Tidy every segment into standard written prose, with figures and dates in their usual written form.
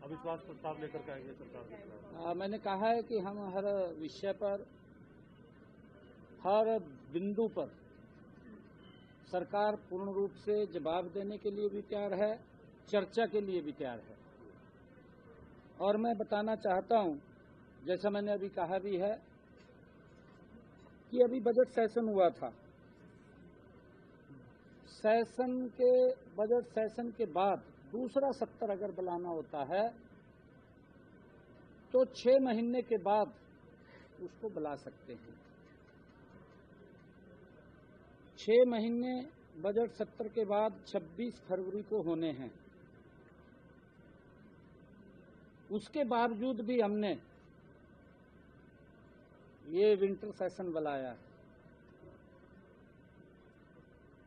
अविश्वास प्रस्ताव लेकर के आएंगे सरकार के खिलाफ? मैंने कहा है कि हम हर विषय पर, हर बिंदु पर सरकार पूर्ण रूप से जवाब देने के लिए भी तैयार है, चर्चा के लिए भी तैयार है। और मैं बताना चाहता हूं, जैसा मैंने अभी कहा भी है, कि अभी बजट सेशन हुआ था। बजट सेशन के बाद दूसरा सत्र अगर बुलाना होता है तो 6 महीने के बाद उसको बुला सकते हैं। 6 महीने बजट सत्र के बाद 26 फरवरी को होने हैं। उसके बावजूद भी हमने ये विंटर सेशन बुलाया है।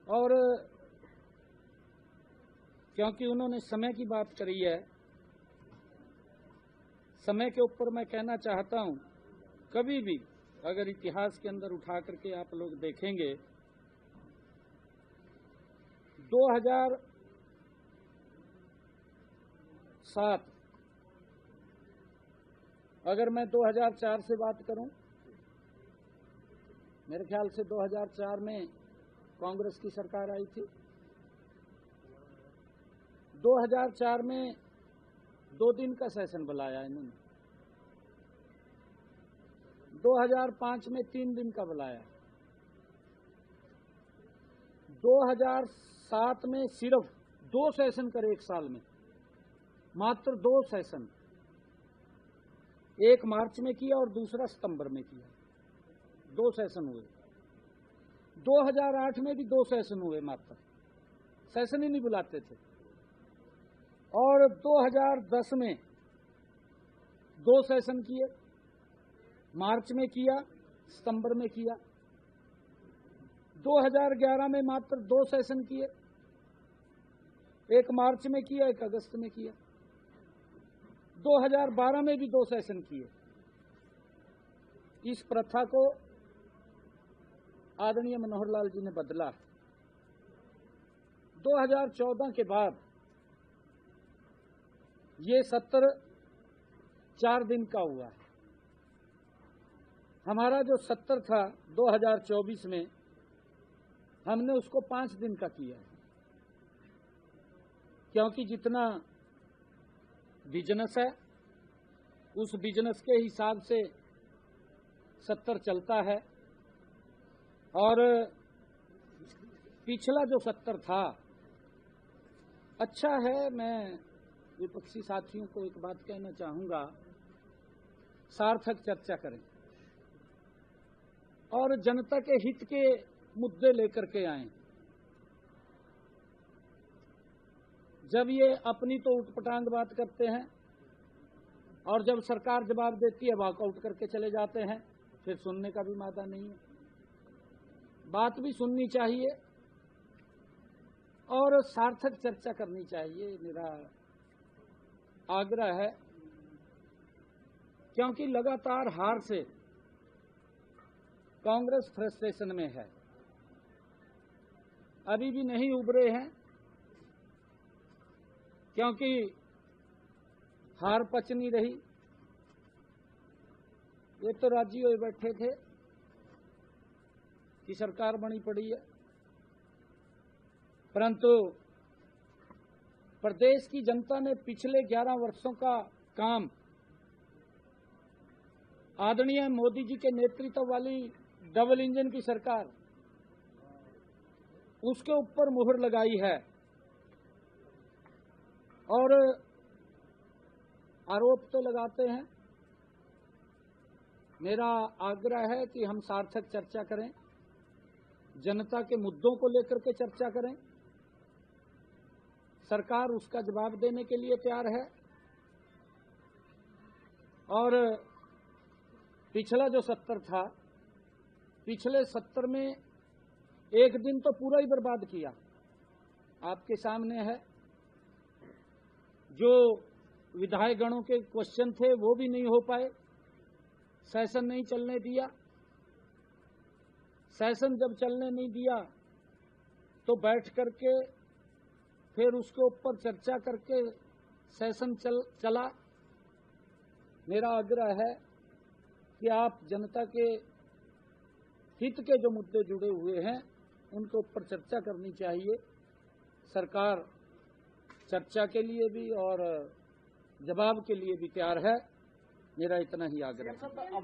और क्योंकि उन्होंने समय की बात करी है, समय के ऊपर मैं कहना चाहता हूं, कभी भी अगर इतिहास के अंदर उठा करके आप लोग देखेंगे, 2007, अगर मैं 2004 से बात करूं, मेरे ख्याल से 2004 में कांग्रेस की सरकार आई थी। 2004 में 2 दिन का सेशन बुलाया इन्होंने। 2005 में 3 दिन का बुलाया। 2007 में सिर्फ 2 सेशन करे एक साल में, मात्र 2 सेशन, एक मार्च में किया और दूसरा सितंबर में किया। 2 सेशन हुए। 2008 में भी 2 सेशन हुए, मात्र सेशन ही नहीं बुलाते थे। और 2010 में 2 सेशन किए, मार्च में किया, सितंबर में किया। 2011 में मात्र 2 सेशन किए, एक मार्च में किया, एक अगस्त में किया। 2012 में भी 2 सेशन किए। इस प्रथा को आदरणीय मनोहर लाल जी ने बदला। 2014 के बाद ये सत्र 4 दिन का हुआ है। हमारा जो सत्र था 2024 में, हमने उसको 5 दिन का किया है, क्योंकि जितना बिजनेस है उस बिजनेस के हिसाब से सत्र चलता है। और पिछला जो सत्र था अच्छा है। मैं विपक्षी साथियों को एक बात कहना चाहूंगा, सार्थक चर्चा करें और जनता के हित के मुद्दे लेकर के आएं। जब ये अपनी तो उटपटांग बात करते हैं और जब सरकार जवाब देती है वॉकआउट करके चले जाते हैं, फिर सुनने का भी मादा नहीं है। बात भी सुननी चाहिए और सार्थक चर्चा करनी चाहिए, मेरा आग्रह है। क्योंकि लगातार हार से कांग्रेस फ्रस्ट्रेशन में है, अभी भी नहीं उभरे हैं, क्योंकि हार पच नहीं रही। ये तो राजी हुए बैठे थे कि सरकार बनी पड़ी है, परंतु प्रदेश की जनता ने पिछले 11 वर्षों का काम आदरणीय मोदी जी के नेतृत्व वाली डबल इंजन की सरकार, उसके ऊपर मुहर लगाई है। और आरोप तो लगाते हैं, मेरा आग्रह है कि हम सार्थक चर्चा करें, जनता के मुद्दों को लेकर के चर्चा करें। सरकार उसका जवाब देने के लिए तैयार है। और पिछला जो सत्र था, पिछले सत्र में एक दिन तो पूरा ही बर्बाद किया, आपके सामने है। जो विधायकगणों के क्वेश्चन थे वो भी नहीं हो पाए, सेशन नहीं चलने दिया। सेशन जब चलने नहीं दिया तो बैठ करके फिर उसके ऊपर चर्चा करके सेशन चला। मेरा आग्रह है कि आप जनता के हित के जो मुद्दे जुड़े हुए हैं उनके ऊपर चर्चा करनी चाहिए। सरकार चर्चा के लिए भी और जवाब के लिए भी तैयार है। मेरा इतना ही आग्रह है।